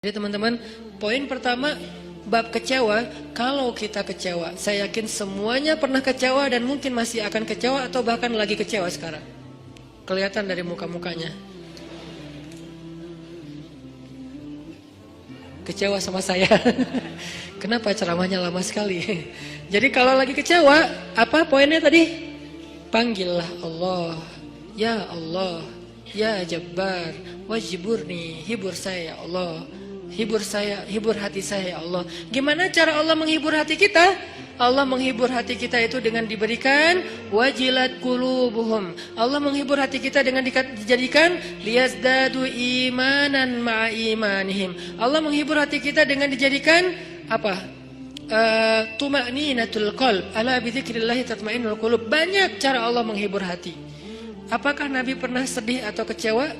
Jadi teman-teman, poin pertama bab kecewa. Kalau kita kecewa, saya yakin semuanya pernah kecewa dan mungkin masih akan kecewa atau bahkan lagi kecewa sekarang. Kelihatan dari muka-mukanya. Kecewa sama saya. Kenapa ceramahnya lama sekali? Jadi kalau lagi kecewa, apa poinnya tadi? Panggillah Allah. Ya Allah, ya Jabbar, wajiburni, hibur saya ya Allah. Hibur saya, hibur hati saya ya Allah. Gimana cara Allah menghibur hati kita? Allah menghibur hati kita itu dengan diberikan wajilat qulubuhum. Allah menghibur hati kita dengan dijadikan liyazdadu imanan ma'a imanihim. Allah menghibur hati kita dengan dijadikan apa? Tuma'ninatul qalb. Ala bidzikrillah tatma'innul qulub. Banyak cara Allah menghibur hati. Apakah Nabi pernah sedih atau kecewa?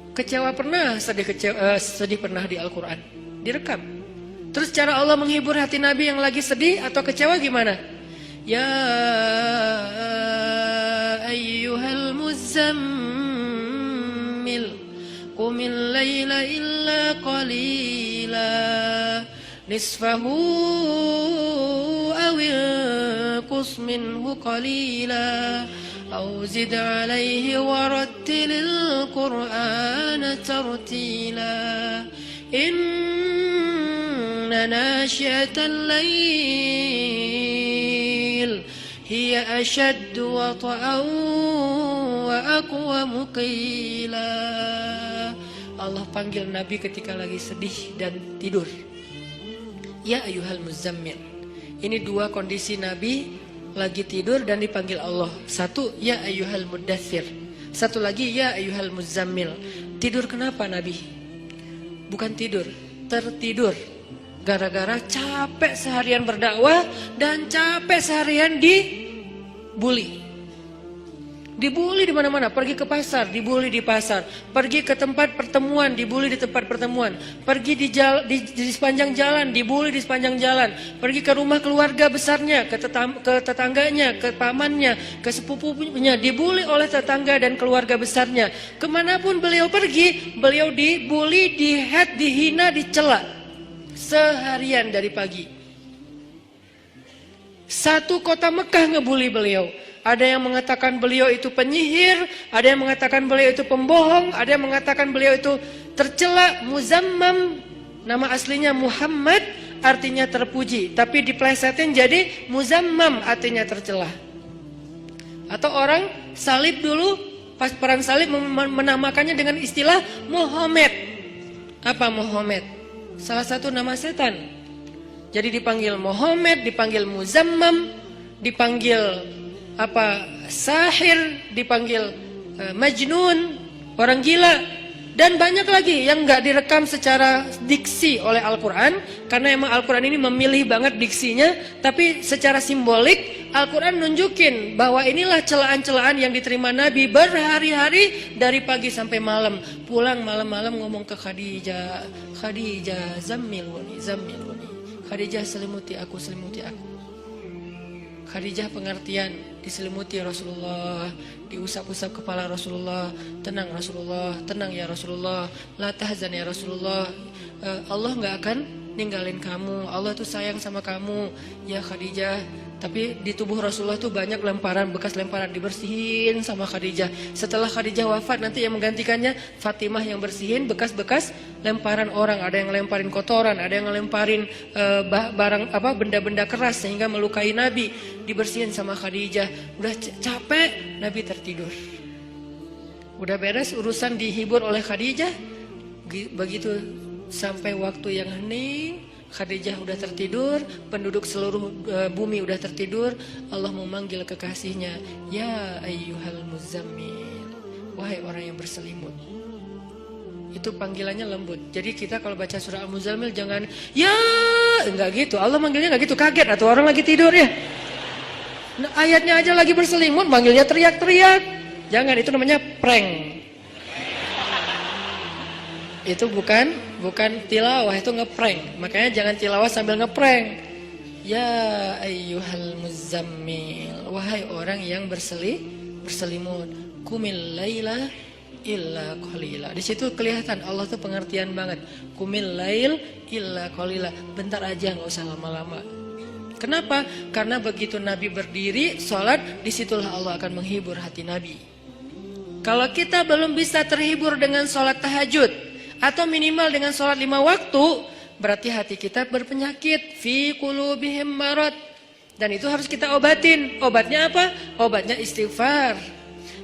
Kecewa pernah, sedih pernah di Al-Quran, direkam. Terus cara Allah menghibur hati Nabi yang lagi sedih atau kecewa gimana? Ya ayyuhal muzammil qumil layla illa qalila nisfahu awil qus minhu qalila أو زد عليه ورتل القرآن ترتيلا إن ناشئة الليل هي أشد وطئا وأقوم قيلا. Allah panggil Nabi ketika lagi sedih dan tidur. Ya ayyuhal muzammil. Ini dua kondisi Nabi lagi tidur dan dipanggil Allah. Satu, ya ayyuhal muddathir. Satu lagi, ya ayyuhal muzammil. Tidur kenapa Nabi? Bukan tidur, tertidur. Gara-gara capek seharian berdakwah dan capek seharian dibully. Dibully di mana-mana, pergi ke pasar, dibully di pasar, pergi ke tempat pertemuan, dibully di tempat pertemuan, pergi di sepanjang jalan, dibully di sepanjang jalan, pergi ke rumah keluarga besarnya, ke tetangganya, ke pamannya, ke sepupunya, dibully oleh tetangga dan keluarga besarnya. Kemanapun beliau pergi, beliau dibully, dihat, dihina, dicela seharian dari pagi. Satu kota Mekah ngebully beliau. Ada yang mengatakan beliau itu penyihir, ada yang mengatakan beliau itu pembohong, ada yang mengatakan beliau itu tercela. Muzammam, nama aslinya Muhammad, artinya terpuji, tapi diplesetin jadi Muzammam, artinya tercela. Atau orang salib dulu, pas perang salib menamakannya dengan istilah Muhammad. Apa Muhammad? Salah satu nama setan. Jadi dipanggil Muhammad, dipanggil Muzammam, dipanggil sahir, dipanggil majnun, orang gila, dan banyak lagi yang nggak direkam secara diksi oleh Al-Quran, karena emang Al-Quran ini memilih banget diksinya, tapi secara simbolik Al-Quran nunjukin bahwa inilah celaan-celaan yang diterima Nabi berhari-hari dari pagi sampai malam. Pulang malam-malam ngomong ke Khadijah, Khadijah zammiluni, zammiluni, Khadijah selimuti aku, selimuti aku. Khadijah pengertian, diselimuti Rasulullah, diusap-usap kepala Rasulullah, tenang Rasulullah, tenang ya Rasulullah, la tahzan ya Rasulullah, Allah gak akan ninggalin kamu, Allah tuh sayang sama kamu ya Khadijah. Tapi di tubuh Rasulullah tuh banyak lemparan, bekas lemparan, dibersihin sama Khadijah. Setelah Khadijah wafat, nanti yang menggantikannya Fatimah yang bersihin bekas-bekas lemparan orang. Ada yang lemparin kotoran, ada yang lemparin barang benda-benda keras sehingga melukai Nabi, dibersihin sama Khadijah. Udah capek, Nabi tertidur. Udah beres urusan dihibur oleh Khadijah. Begitu sampai waktu yang hening, Khadijah udah tertidur, penduduk seluruh bumi udah tertidur. Allah memanggil kekasihnya, ya ayyuhal muzammil, wahai orang yang berselimut. Itu panggilannya lembut. Jadi kita kalau baca surah Al-Muzammil jangan ya, enggak gitu. Allah manggilnya enggak gitu, kaget atau orang lagi tidur ya. Nah, ayatnya aja lagi berselimut, manggilnya teriak-teriak. Jangan, itu namanya prank. Itu bukan tilawah, itu ngeprank. Makanya jangan tilawah sambil ngeprank. Ya ayyuhal muzammil, wahai orang yang berselimut, qumil laila illa qalila. Di situ kelihatan Allah tuh pengertian banget. Qumil lail illa qalila. Bentar aja, nggak usah lama-lama. Kenapa? Karena begitu Nabi berdiri sholat, disitulah Allah akan menghibur hati Nabi. Kalau kita belum bisa terhibur dengan sholat tahajud atau minimal dengan sholat 5 waktu, berarti hati kita berpenyakit. Fi qulubihim marad. Dan itu harus kita obatin. Obatnya apa? Obatnya istighfar.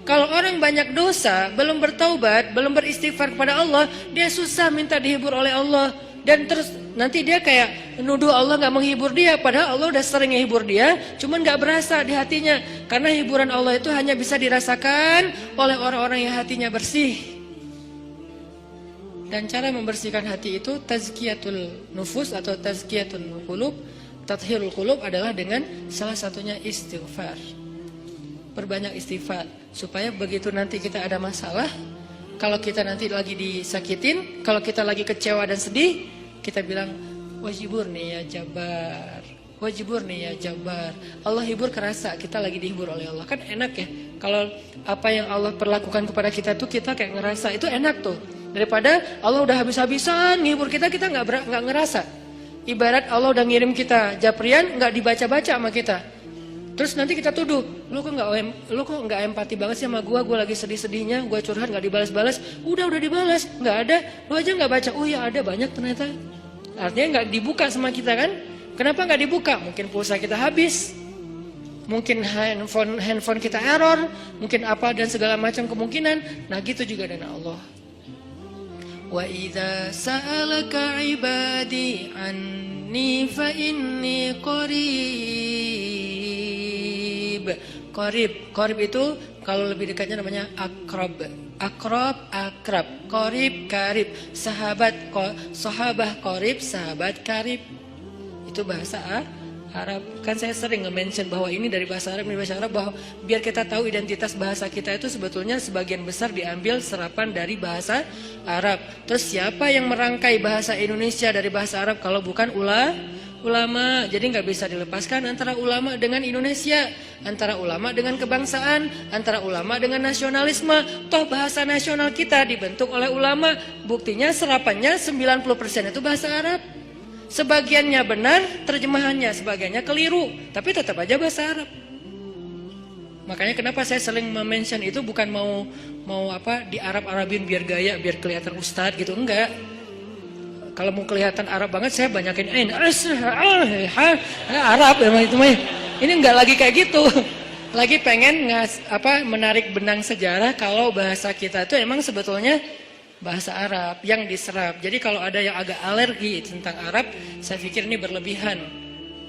Kalau orang banyak dosa, belum bertaubat, belum beristighfar kepada Allah, dia susah minta dihibur oleh Allah. Dan terus nanti dia kayak nuduh Allah gak menghibur dia. Padahal Allah udah sering menghibur dia, cuman gak berasa di hatinya. Karena hiburan Allah itu hanya bisa dirasakan oleh orang-orang yang hatinya bersih. Dan cara membersihkan hati itu tazkiyatul nufus atau tazkiyatul qulub, tathhirul qulub adalah dengan salah satunya istighfar. Perbanyak istighfar supaya begitu nanti kita ada masalah, kalau kita nanti lagi disakitin, kalau kita lagi kecewa dan sedih, kita bilang wajiburni ya Jabbar, wajiburni ya Jabbar. Allah hibur kerasa, kita lagi dihibur oleh Allah. Kan enak ya, kalau apa yang Allah perlakukan kepada kita tuh kita kayak ngerasa, itu enak tuh. Daripada Allah udah habis-habisan ngehibur kita, kita nggak ngerasa. Ibarat Allah udah ngirim kita japrian, nggak dibaca-baca sama kita. Terus nanti kita tuduh, lu kok nggak empati banget sih sama gue lagi sedih-sedihnya, gue curhat nggak dibalas-balas. Udah dibalas, nggak ada, lu aja nggak baca. Oh ya ada, banyak ternyata. Artinya nggak dibuka sama kita kan? Kenapa nggak dibuka? Mungkin pulsa kita habis, mungkin handphone kita error, mungkin apa dan segala macam kemungkinan. Nah gitu juga dengan Allah. Wa idza sa'alaka ibadi anni fa inni qarib. Qarib itu kalau lebih dekatnya namanya akrab. Akrab. Qarib, karib. Sahabah qarib, sahabat karib. Itu bahasa Arab. Kan saya sering nge-mention bahwa ini dari bahasa Arab, bahwa biar kita tahu identitas bahasa kita itu sebetulnya sebagian besar diambil serapan dari bahasa Arab. Terus siapa yang merangkai bahasa Indonesia dari bahasa Arab kalau bukan ulama? Jadi nggak bisa dilepaskan antara ulama dengan Indonesia, antara ulama dengan kebangsaan, antara ulama dengan nasionalisme. Toh bahasa nasional kita dibentuk oleh ulama. Buktinya serapannya 90% itu bahasa Arab. Sebagiannya benar, terjemahannya, sebagiannya keliru, tapi tetap aja bahasa Arab. Makanya kenapa saya sering mention itu bukan mau di Arab-Arabin biar gaya, biar kelihatan ustadz gitu, enggak. Kalau mau kelihatan Arab banget saya banyakin Arab emang itu mah. Ini enggak lagi kayak gitu. Lagi pengen menarik benang sejarah kalau bahasa kita itu emang sebetulnya bahasa Arab yang diserap. Jadi kalau ada yang agak alergi tentang Arab, saya pikir ini berlebihan.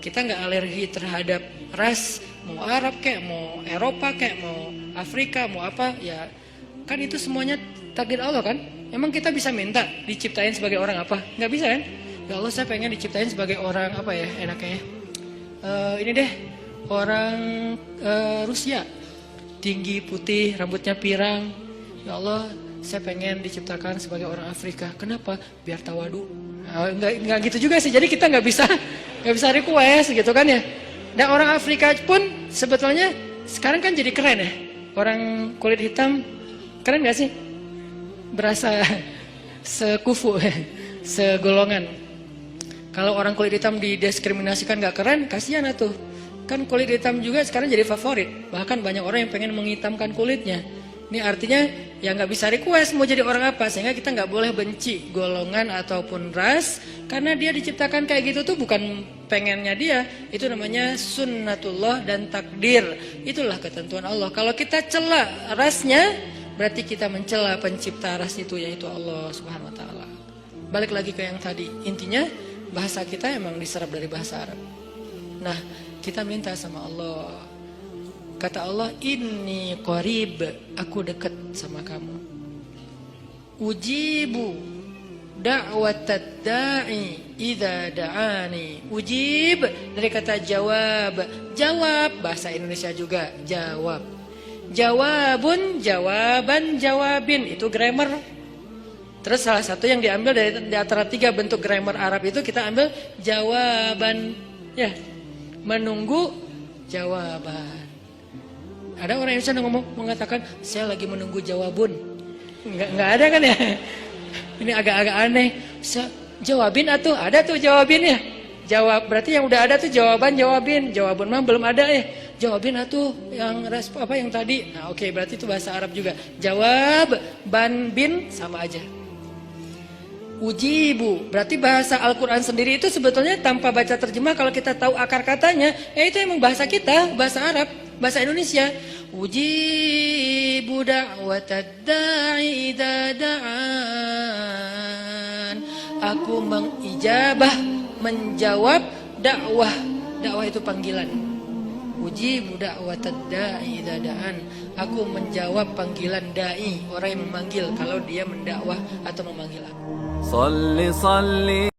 Kita nggak alergi terhadap ras, mau Arab kayak, mau Eropa kayak, mau Afrika, mau apa, ya kan itu semuanya takdir Allah kan. Emang kita bisa minta diciptain sebagai orang apa? Nggak bisa kan? Ya Allah, saya pengen diciptain sebagai orang apa ya enaknya? Ini deh, orang Rusia, tinggi, putih, rambutnya pirang. Ya Allah, saya pengen diciptakan sebagai orang Afrika. Kenapa? Biar tawadu. Nggak gitu juga sih. Jadi kita nggak bisa request gitu kan ya. Dan orang Afrika pun sebetulnya sekarang kan jadi keren ya. Orang kulit hitam keren nggak sih? Berasa sekufu, segolongan. Kalau orang kulit hitam didiskriminasikan nggak keren, kasihan tuh. Kan kulit hitam juga sekarang jadi favorit. Bahkan banyak orang yang pengen menghitamkan kulitnya. Ini artinya ya nggak bisa request mau jadi orang apa, sehingga kita nggak boleh benci golongan ataupun ras, karena dia diciptakan kayak gitu tuh bukan pengennya dia, itu namanya sunnatullah dan takdir, itulah ketentuan Allah. Kalau kita cela rasnya, berarti kita mencela pencipta ras itu, yaitu Allah Subhanahu Wa Taala. Balik lagi ke yang tadi, intinya bahasa kita emang diserap dari bahasa Arab. Nah, kita minta sama Allah. Kata Allah, inni qarib, aku dekat sama kamu. Ujibu da'watad da'i idza da'ani. Ujib dari kata jawab. Jawab bahasa Indonesia juga, jawab. Jawabun, jawaban, jawabin, itu grammar. Terus salah satu yang diambil dari antara 3 bentuk grammar Arab itu kita ambil jawaban, ya, menunggu jawaban. Ada orang Indonesia yang mengatakan saya lagi menunggu jawabun. Nggak ada kan ya? Ini agak-agak aneh. Jawabin atuh, ada tuh jawabinnya. Jawab, berarti yang udah ada tuh jawabin. Jawaban mah belum ada ya. Jawabin atuh yang yang tadi. Nah, oke, berarti itu bahasa Arab juga. Jawab, ban, bin sama aja. Ujibu, berarti bahasa Al-Quran sendiri itu sebetulnya tanpa baca terjemah, kalau kita tahu akar katanya, ya itu emang bahasa kita, bahasa Arab, bahasa Indonesia. Ujibu da'watad da'i idza da'an. Aku mengijabah, menjawab dakwah. Dakwah itu panggilan. Ujibu da'watad da'i idza da'an. Aku menjawab panggilan dai, orang yang memanggil kalau dia mendakwah atau memanggil aku. Salli salli